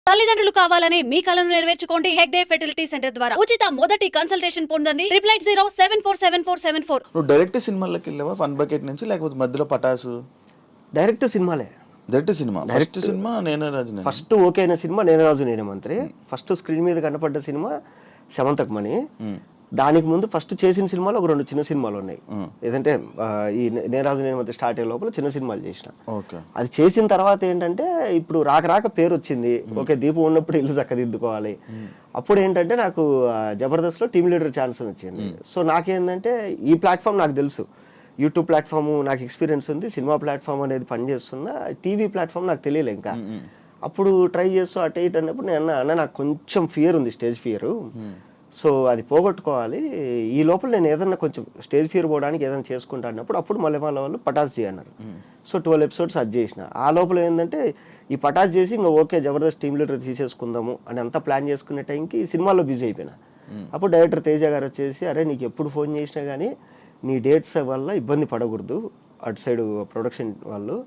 తల్లిదండ్రులు కావాలని మీ కలను నెరవేర్చుకోండి. హెగ్డే ఫెర్టిలిటీ సెంటర్ ద్వారా ఉచిత మొదటి కన్సల్టేషన్ పొందండి. 8807447474. నువ్వు డైరెక్ట్ సినిమాల్లోకి వెళ్ళావా ఫన్ బకెట్ నుంచి, లేకపోతే మధ్యలో పటాసు? డైరెక్ట్ సినిమాలే. Direct cinema. ఫస్ట్ సినిమా నేనే రాజు. ఫస్ట్ ఓకే అయిన సినిమా నేనే రాజు నేనే మంత్రి. ఫస్ట్ స్క్రీన్ మీద కనపడ్డ సినిమా శమంతకమణి. దానికి ముందు ఫస్ట్ చేసిన సినిమాలు ఒక 2 చిన్న సినిమాలు ఉన్నాయి. ఏదంటే ఈ నేరాజు నేను మంత్రి స్టార్ట్ అయ్యే లోపల చిన్న సినిమాలు చేసిన. అది చేసిన తర్వాత ఏంటంటే ఇప్పుడు రాక పేరు వచ్చింది. ఓకే, దీపం ఉన్నప్పుడు ఇల్లు చక్కదిద్దుకోవాలి. అప్పుడు ఏంటంటే నాకు జబర్దస్త్లో టీమ్ లీడర్ ఛాన్స్ వచ్చింది. సో నాకేంటంటే ఈ ప్లాట్ఫామ్ నాకు తెలుసు, యూట్యూబ్ ప్లాట్ఫామ్ నాకు ఎక్స్పీరియన్స్ ఉంది, సినిమా ప్లాట్ఫామ్ అనేది పనిచేస్తున్నా, టీవీ ప్లాట్ఫామ్ నాకు తెలియలే ఇంకా. అప్పుడు ట్రై చేస్తూ అటు ఇటు అన్నప్పుడు నేను అన్న నాకు కొంచెం ఫియర్ ఉంది, స్టేజ్ ఫియర్. సో అది పోగొట్టుకోవాలి, ఈ లోపల నేను ఏదన్నా కొంచెం స్టేజ్ ఫియర్ పోవడానికి ఏదైనా చేసుకుంటా అన్నప్పుడు అప్పుడు మళ్ళీ వాళ్ళు పటాస్ చేయన్నారు. సో 12 ఎపిసోడ్స్ అది చేసిన. ఆ లోపల ఏంటంటే ఈ పటాస్ చేసి ఇంకా ఓకే జబర్దస్త్ టీమ్ లీడర్ తీసేసుకుందాము అని అంతా ప్లాన్ చేసుకునే టైంకి సినిమాలో బిజీ అయిపోయినా. అప్పుడు డైరెక్టర్ తేజ గారు వచ్చేసి, అరే నీకు ఎప్పుడు ఫోన్ చేసినా కానీ నీ డేట్స్ వల్ల ఇబ్బంది పడకూడదు అటు సైడ్ ప్రొడక్షన్ వాళ్ళు,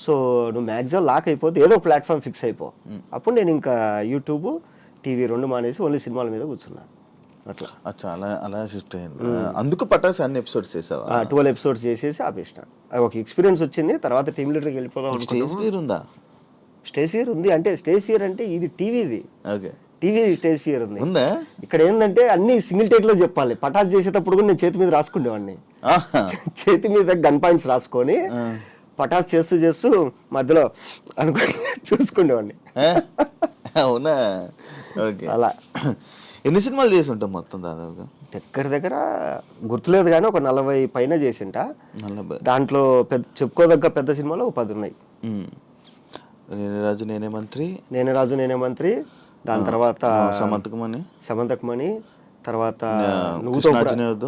సో నువ్వు మ్యాక్సిమం లాక్ అయిపోతే ఏదో ప్లాట్ఫామ్ ఫిక్స్ అయిపో. అప్పుడు నేను ఇంకా యూట్యూబ్ టీవీ 2 మానేసి ఓన్లీ సినిమాల మీద కూర్చున్నాను. అట్లా అలా షిఫ్ట్ అయింది. అందుకు పటాస్ అన్ని ఎపిసోడ్స్ చేసావా? 12 ఎపిసోడ్స్ చేసేసి ఆపేసిన. ఒక ఎక్స్పీరియన్స్ వచ్చింది. తర్వాత టీమ్ లీడర్కి వెళ్ళిపోదాం. స్టేజ్ ఫియర్ ఉందా? స్టేజ్ ఫియర్ ఉంది. అంటే స్టేజ్ ఫియర్ అంటే ఇది టీవీది. ఓకే, టీవీ స్టేజ్ ఫియర్ ఉంది. ఉందా? ఇక్కడ ఏంటంటే అన్ని సింగిల్ టేక్ లో చెప్పాలి. పటాస్ చేసేటప్పుడు కూడా నేను చేతి మీద రాసుకునేవాడిని. చేతి మీద గన్ పాయింట్స్ రాసుకొని పటాస్ చేస్తూ మధ్యలో అనుకుని చూసుకునేవాడిని. అవునా? ఓకే. అలా ఎన్ని సినిమాలు చేసి ఉంటాం మొత్తం దాదాపుగా? దగ్గర గుర్తులేదు కానీ ఒక 40 పైన చేసింట. దాంట్లో చెప్పుకోదగ్గ పెద్ద సినిమాలు 10 ఉన్నాయి. నేనే రాజు నేనే మంత్రి, దాని తర్వాత శమంతకమణి, తర్వాత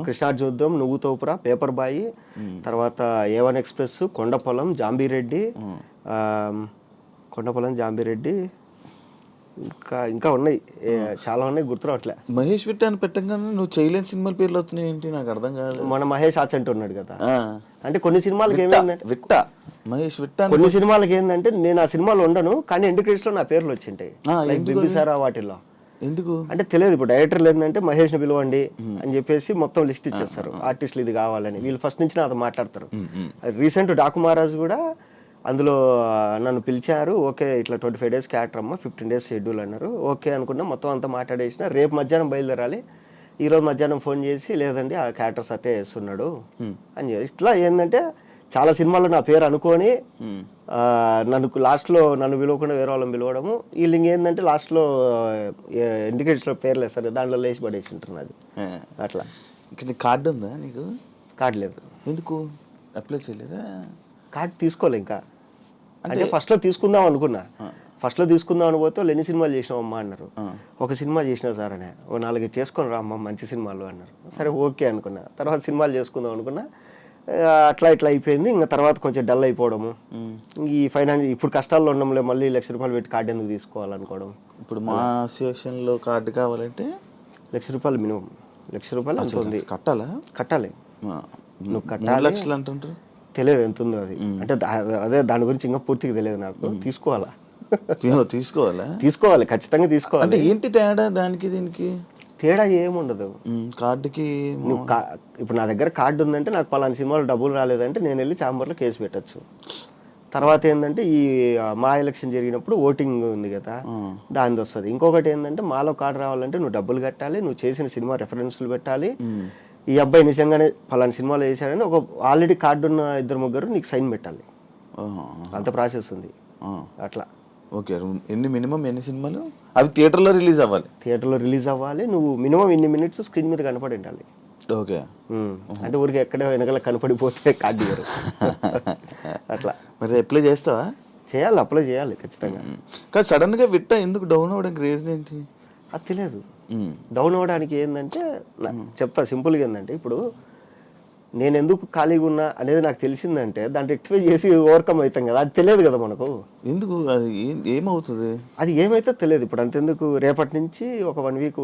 కృష్ణార్జున, నువ్వు తోపురా, పేపర్ బాయి, తర్వాత A1 ఎక్స్ప్రెస్, కొండపొలం, జాంబీరెడ్డి, ఇంకా ఉన్నాయి, చాలా ఉన్నాయి, గుర్తురావట్లే. మహేష్ విట్ట అని పెట్టగానే నువ్వు చేయలేని సినిమాల పేర్లు వచ్చినాయి ఏంటి? నాకు అర్థం కాదు. మన మహేష్ ఆచంట ఉన్నాడు కదా. అంటే కొన్ని సినిమాలకి ఏమైందంటే మహేష్ విట్ట, కొన్ని సినిమాలకి ఏంటంటే నేను ఆ సినిమాలో ఉండను కానీ ఎండ్ క్రెడిట్స్ లో నా పేర్లు వచ్చింటాయి. బింబిసారా వాటిల్లో. ఎందుకు అంటే తెలియదు. ఇప్పుడు డైరెక్టర్లు ఏంటంటే మహేష్ ని పిలవండి అని చెప్పేసి మొత్తం లిస్ట్ ఇచ్చేస్తారు, ఆర్టిస్టులు ఇది కావాలని. వీళ్ళు ఫస్ట్ నుంచి నాతో మాట్లాడతారు. రీసెంట్ డాకు మహారాజ్ కూడా అందులో నన్ను పిలిచారు. ఓకే ఇట్లా 25 days క్యారెక్టర్ అమ్మ, 15 days షెడ్యూల్ అన్నారు. ఓకే అనుకున్నా, మొత్తం అంతా మాట్లాడేసిన. రేపు మధ్యాహ్నం బయలుదేరాలి. ఈరోజు మధ్యాహ్నం ఫోన్ చేసి లేదండి ఆ క్యారెక్టర్ సత్య వేస్తున్నాడు అని చెప్పి. ఇట్లా ఏంటంటే చాలా సినిమాల్లో నా పేరు అనుకొని లాస్ట్లో నన్ను పిలవకుండా వేరే వాళ్ళని పిలవడము. వీళ్ళు ఇంకేంటంటే లాస్ట్లో ఇండికేటర్స్లో పేర్లు వేస్తారు, దాంట్లో లేచి పడేసి ఉంటారు. అది అట్లా. కార్డు ఉందా నీకు? కార్డు లేదు. ఎందుకు అప్లై చేయలేదా? కార్డు తీసుకోలే ఇంకా. అంటే ఫస్ట్లో తీసుకుందాం అనుకున్నా. ఫస్ట్లో తీసుకుందాం అని పోతే ఎన్ని సినిమాలు చేసినావమ్మా అన్నారు. ఒక సినిమా చేసినా సార్ అని. ఓ 4 చేసుకొని రా అమ్మ మంచి సినిమాలు అన్నారు. సరే ఓకే అనుకున్నా. తర్వాత సినిమాలు చేసుకుందాం అనుకున్నా. అట్లా అయిపోయింది. ఇంకా తర్వాత కొంచెం డల్ అయిపోవడము, ఈ ఫైనాన్స్ ఇప్పుడు కష్టాల్లో ఉండడంలో మళ్ళీ ₹1,00,000 పెట్టి కార్డు ఎందుకు తీసుకోవాలనుకోవడం. ఇప్పుడు మా అసోసియేషన్లో కార్డు కావాలంటే ₹1,00,000 మినిమం. ₹1,00,000 ఎంత ఉంది? కట్టాలి. నువ్వు కట్టాలి. లక్షలు అంటుంటారు, తెలియదు ఎంత ఉందో అది. అంటే అదే దాని గురించి ఇంకా పూర్తిగా తెలియదు నాకు. తీసుకోవాలి ఖచ్చితంగా తీసుకోవాలి. అంటే ఏంటి తేడా దానికి దీనికి? తేడా ఏముండదు. కార్డుకి ఇప్పుడు నా దగ్గర కార్డు ఉందంటే నాకు పలానా సినిమాలో డబ్బులు రాలేదంటే నేను వెళ్ళి ఛాంబర్లో కేసు పెట్టచ్చు. తర్వాత ఏంటంటే ఈ మా ఎలక్షన్ జరిగినప్పుడు ఓటింగ్ ఉంది కదా, దానిది వస్తుంది. ఇంకొకటి ఏంటంటే మాలో కార్డు రావాలంటే నువ్వు డబ్బులు కట్టాలి, నువ్వు చేసిన సినిమా రెఫరెన్స్లు పెట్టాలి, ఈ అబ్బాయి నిజంగానే పలానా సినిమాలో వేసాడని ఒక ఆల్రెడీ కార్డు ఉన్న 2-3 నీకు సైన్ పెట్టాలి. అంత ప్రాసెస్ ఉంది. అట్లా. ఓకే. మినిమం ఎన్ని సినిమాలు అవి థియేటర్లో రిలీజ్ అవ్వాలి. నువ్వు మినిమం ఇన్ని మినిట్స్ స్క్రీన్ మీద కనపడి ఉండాలి. ఓకే. అంటే ఊరికి ఎక్కడ వెనకాల కనపడిపోతే కార్డు ఇవ్వరు. అట్లా. మరి అప్లై చేస్తావా? అప్లై చేయాలి ఖచ్చితంగా. కానీ సడన్ గా విట్ట ఎందుకు డౌన్ అవ్వడానికి రీజన్ ఏంటి? అది తెలియదు. డౌన్ అవ్వడానికి ఏంటంటే చెప్తా సింపుల్గా. ఏంటంటే ఇప్పుడు నేను ఎందుకు ఖాళీగా ఉన్నా అనేది నాకు తెలిసిందంటే దాన్ని రెక్టిఫై చేసి ఓవర్కమ్ అవుతాం కదా. అది తెలియదు కదా మనకు. ఎందుకు ఏమవుతుంది? అది ఏమైతే తెలియదు. ఇప్పుడు అంతెందుకు రేపటి నుంచి ఒక 1 week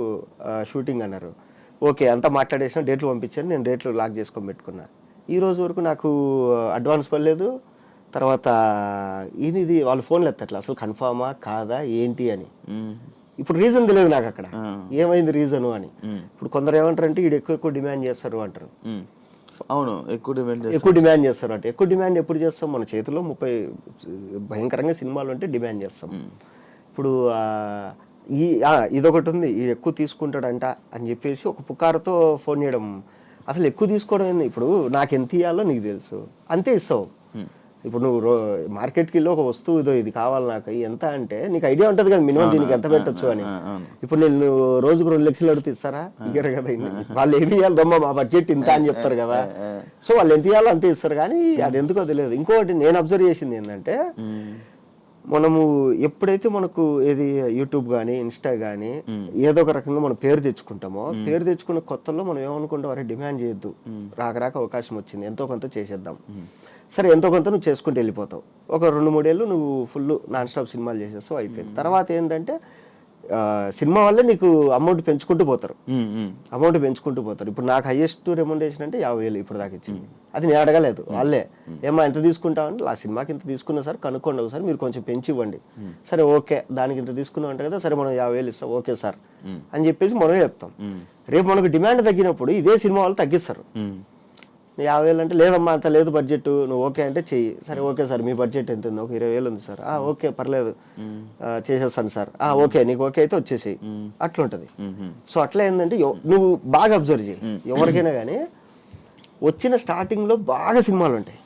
షూటింగ్ అన్నారు. ఓకే అంతా మాట్లాడేసిన, డేట్లు పంపించాను. నేను డేట్లు లాక్ చేసుకొని పెట్టుకున్నా. ఈ రోజు వరకు నాకు అడ్వాన్స్ పడలేదు, తర్వాత ఇది వాళ్ళు ఫోన్లు ఎత్తట్లా అసలు కన్ఫామా కాదా ఏంటి అని. ఇప్పుడు రీజన్ తెలియదు నాకు అక్కడ ఏమైంది రీజను అని. ఇప్పుడు కొందరు ఏమంటారు అంటే వీడు ఎక్కువ డిమాండ్ చేస్తారు అంటారు. అవును, ఎక్కువ డిమాండ్ చేస్తారు అంటే ఎక్కువ డిమాండ్ ఎప్పుడు చేస్తాం? మన చేతిలో 30 భయంకరంగా సినిమాలు ఉంటే డిమాండ్ చేస్తాం. ఇప్పుడు ఇదొకటి ఉంది, ఈ ఎక్కువ తీసుకుంటాడంట అని చెప్పేసి ఒక పుకారుతో ఫోన్ చేయడం. అసలు ఎక్కువ తీసుకోవడం ఏంది? ఇప్పుడు నాకు ఎంత ఇవ్వాలో నీకు తెలుసు, అంతే ఇస్తావు. ఇప్పుడు నువ్వు మార్కెట్కి వెళ్ళి ఒక వస్తువు ఇదో ఇది కావాలి నాకు ఎంత అంటే నీకు ఐడియా ఉంటుంది కదా మినిమం దీనికి ఎంత పెట్టచ్చు అని. ఇప్పుడు నేను రోజుకు 2 లక్షలు అడిగితే ఇస్తారా? ఇయ్యరు కదా. వాళ్ళు ఏమి ఇవ్వాలి దమ్మ మా బడ్జెట్ ఇంత అని చెప్తారు కదా. సో వాళ్ళు ఎంత ఇవ్వాలో అంతే ఇస్తారు, కానీ అది ఎందుకో తెలియదు. ఇంకోటి నేను అబ్జర్వ్ చేసింది ఏంటంటే మనము ఎప్పుడైతే మనకు ఏది యూట్యూబ్ కానీ ఇన్స్టా కానీ ఏదో ఒక రకంగా మనం పేరు తెచ్చుకుంటామో, పేరు తెచ్చుకున్న కొత్తలో మనం ఏమనుకుంటాం, అరే డిమాండ్ చేయొద్దు, రాక అవకాశం వచ్చింది ఎంతో కొంత చేసేద్దాం. సరే ఎంతో కొంత నువ్వు చేసుకుంటూ వెళ్ళిపోతావు. ఒక 2-3 ఏళ్ళు నువ్వు ఫుల్ నాన్ స్టాప్ సినిమాలు చేసేస్తావు, అయిపోయింది. తర్వాత ఏంటంటే సినిమా వల్లే నీకు అమౌంట్ పెంచుకుంటూ పోతారు. ఇప్పుడు నాకు హైయెస్ట్ రెమ్యునరేషన్ అంటే 50,000 ఇప్పుడు దాకా ఇచ్చింది. అది నేను అడగలేదు, వాళ్ళే ఏమా ఎంత తీసుకుంటామని, ఆ సినిమాకి ఇంత తీసుకున్నా సార్ కనుక్కోండి ఒకసారి, మీరు కొంచెం పెంచి ఇవ్వండి. సరే ఓకే, దానికి ఇంత తీసుకున్నాం అంటే కదా, సరే మనం 50,000 ఇస్తాం, ఓకే సార్ అని చెప్పేసి మనమే చెప్తాం. రేపు మనకు డిమాండ్ తగ్గినప్పుడు ఇదే సినిమా వాళ్ళు తగ్గిస్తారు. 50,000 అంటే లేదమ్మా అంత లేదు బడ్జెట్, నువ్వు ఓకే అంటే చెయ్యి. సరే ఓకే సార్ మీ బడ్జెట్ ఎంత ఉంది? ఒక 20,000 ఉంది సార్. ఓకే పర్లేదు చేసేస్తాను సార్. ఓకే నీకు ఓకే అయితే వచ్చేసేయి. అట్లా ఉంటుంది. సో అట్లా ఏంటంటే నువ్వు బాగా అబ్జర్వ్ చేయి, ఎవరికైనా కానీ వచ్చిన స్టార్టింగ్ లో బాగా సినిమాలు ఉంటాయి,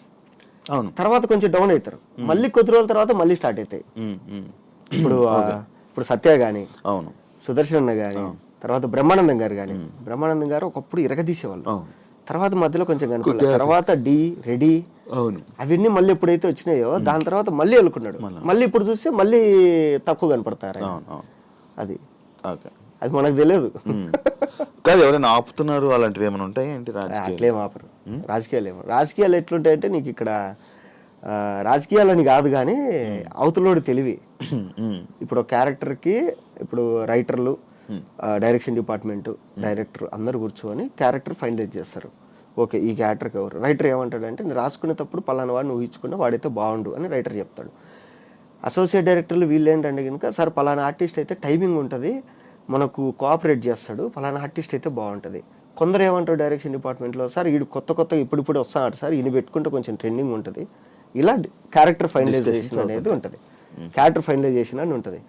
తర్వాత కొంచెం డౌన్ అవుతారు, మళ్ళీ కొద్ది రోజుల తర్వాత మళ్ళీ స్టార్ట్ అవుతాయి. ఇప్పుడు సత్య గాని, సుదర్శన్ అన్న గాని, తర్వాత బ్రహ్మానందం గారు కానీ, బ్రహ్మానందం గారు ఒకప్పుడు ఇరగదీసేవాళ్ళు, తర్వాత మధ్యలో కొంచెం కనుక తర్వాత రెడీ అవన్నీ మళ్ళీ ఎప్పుడైతే వచ్చినాయో దాని తర్వాత మళ్ళీ వెళ్ళుకున్నాడు. మళ్ళీ ఇప్పుడు చూస్తే మళ్ళీ తక్కువ కనపడతారు. అది మనకు తెలియదు. కాదు ఎవరైనా ఆపుతున్నారు అలాంటివి ఏమైనా ఉంటాయి ఏంటి? అట్లేం ఆపరు. రాజకీయాలు ఎట్లుంటాయంటే నీకు ఇక్కడ రాజకీయాలని కాదు కానీ అవతలోడు తెలివి. ఇప్పుడు ఒక క్యారెక్టర్కి ఇప్పుడు రైటర్లు, డైరెక్షన్ డిపార్ట్మెంట్, డైరెక్టర్ అందరు కూర్చొని క్యారెక్టర్ ఫైనలైజ్ చేస్తారు. ఓకే ఈ క్యారెక్టర్కి ఎవరు? రైటర్ ఏమంటాడంటే నేను రాసుకునేటప్పుడు పలానా వాడిని ఊహించుకున్నా వాడైతే బాగుండు అని రైటర్ చెప్తాడు. అసోసియేట్ డైరెక్టర్లు వీళ్ళు ఏంటంటే కనుక సార్ పలానా ఆర్టిస్ట్ అయితే టైమింగ్ ఉంటుంది, మనకు కోఆపరేట్ చేస్తాడు, పలానా ఆర్టిస్ట్ అయితే బాగుంటుంది. కొందరు ఏమంటారు డైరెక్షన్ డిపార్ట్మెంట్లో, సార్ వీడు కొత్త ఇప్పుడు వస్తాడు సార్, ఈయన పెట్టుకుంటే కొంచెం ట్రెండింగ్ ఉంటుంది. ఇలా క్యారెక్టర్ ఫైనలైజేషన్ అనేది ఉంటుంది, క్యారెక్టర్ ఫైనలైజేషన్ అని ఉంటుంది.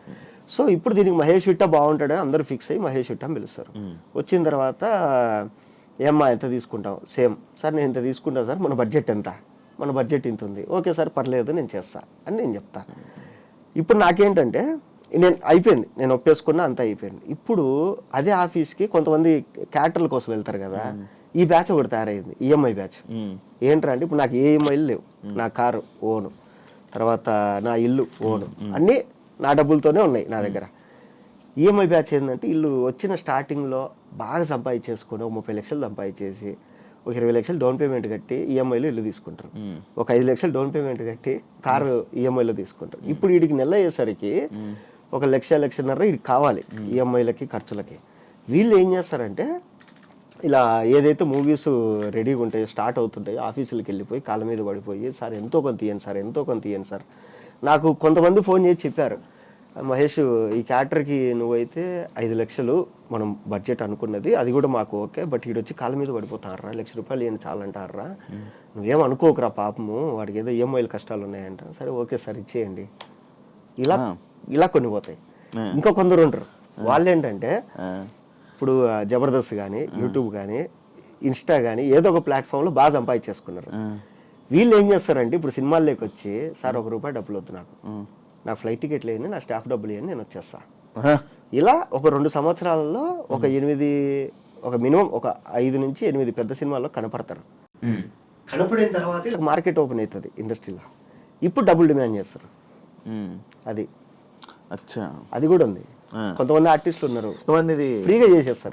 సో ఇప్పుడు దీనికి మహేష్ విట్ట బాగుంటాడని అందరూ ఫిక్స్ అయ్యి మహేష్ విట్ట అని పిలుస్తారు. వచ్చిన తర్వాత ఏమ్మా ఎంత తీసుకుంటాం? సేమ్ సార్ నేను ఇంత తీసుకుంటాను సార్, మన బడ్జెట్ ఎంత? మన బడ్జెట్ ఇంత ఉంది. ఓకే సార్ పర్లేదు నేను చేస్తా అని నేను చెప్తా. ఇప్పుడు నాకేంటంటే అయిపోయింది, నేను ఒప్పేసుకున్నా అంతా అయిపోయింది. ఇప్పుడు అదే ఆఫీస్కి కొంతమంది క్యారెక్టర్ల కోసం వెళ్తారు కదా, ఈ బ్యాచ్ ఒకటి తయారైంది, ఈఎంఐ బ్యాచ్. ఏంటంటే ఇప్పుడు నాకు ఏ ఈఎంఐలు లేవు, నా కారు ఓను, తర్వాత నా ఇల్లు ఓను, అన్నీ నా డబ్బులతోనే ఉన్నాయి నా దగ్గర. ఈఎంఐ బ్యాచ్ ఏంటంటే వీళ్ళు వచ్చిన స్టార్టింగ్లో బాగా సంపాదించేసుకొని ఒక 30 లక్షలు సంపాదించేసి ఒక 20 లక్షలు డౌన్ పేమెంట్ కట్టి ఈఎంఐలో ఇల్లు తీసుకుంటారు, ఒక 5 లక్షలు డౌన్ పేమెంట్ కట్టి కారు ఈఎంఐలో తీసుకుంటారు. ఇప్పుడు వీడికి నెల అయ్యేసరికి 1-1.5 వీడికి కావాలి ఈఎంఐలకి ఖర్చులకి. వీళ్ళు ఏం చేస్తారంటే ఇలా ఏదైతే మూవీస్ రెడీగా ఉంటాయో స్టార్ట్ అవుతుంటాయో ఆఫీసులకు వెళ్ళిపోయి కాళ్ళ మీద పడిపోయి సార్ ఎంతో కొంత ఇవ్వండి సార్, ఎంతో కొంత ఇవ్వండి సార్. నాకు కొంతమంది ఫోన్ చేసి చెప్పారు, మహేష్ ఈ క్యారెక్టర్కి నువ్వైతే 5 లక్షలు మనం బడ్జెట్ అనుకున్నది, అది కూడా మాకు ఓకే, బట్ వీడొచ్చి కాళ్ళ మీద పడిపోతారా, 1 లక్ష రూపాయలు ఇవ్వండి చాలంటారా, నువ్వేం అనుకోకరా పాపము వాడికి ఏదో ఈఎంఐలు కష్టాలు ఉన్నాయంట. సరే ఓకే సార్ ఇచ్చేయండి. ఇలా కొన్ని పోతాయి. ఇంకా కొందరు ఉంటారు, వాళ్ళు ఏంటంటే ఇప్పుడు జబర్దస్త్ కానీ యూట్యూబ్ కానీ ఇన్స్టా కానీ ఏదో ఒక ప్లాట్ఫామ్లో బాగా సంపాదించేసుకున్నారు. వీళ్ళు ఏం చేస్తారంటే ఇప్పుడు సినిమాల్లోకి వచ్చి సార్ ₹1 డబ్బులు వద్దు నాకు ఫ్లైట్ టికెట్లు వేయండి, నా స్టాఫ్ డబ్బులు వేయండి, నేను వచ్చేస్తా. ఇలా ఒక 2 సంవత్సరాలలో ఒక మినిమం ఒక 5 నుంచి 8 పెద్ద సినిమాల్లో కనపడతారు. కనపడిన తర్వాత మార్కెట్ ఓపెన్ అవుతుంది ఇండస్ట్రీలో. ఇప్పుడు డబ్బులు డిమాండ్ చేస్తారు. అది కూడా ఉంది. కొంతమంది ఆర్టిస్టులు ఉన్నారు ఫ్రీగా చేసేస్తారు.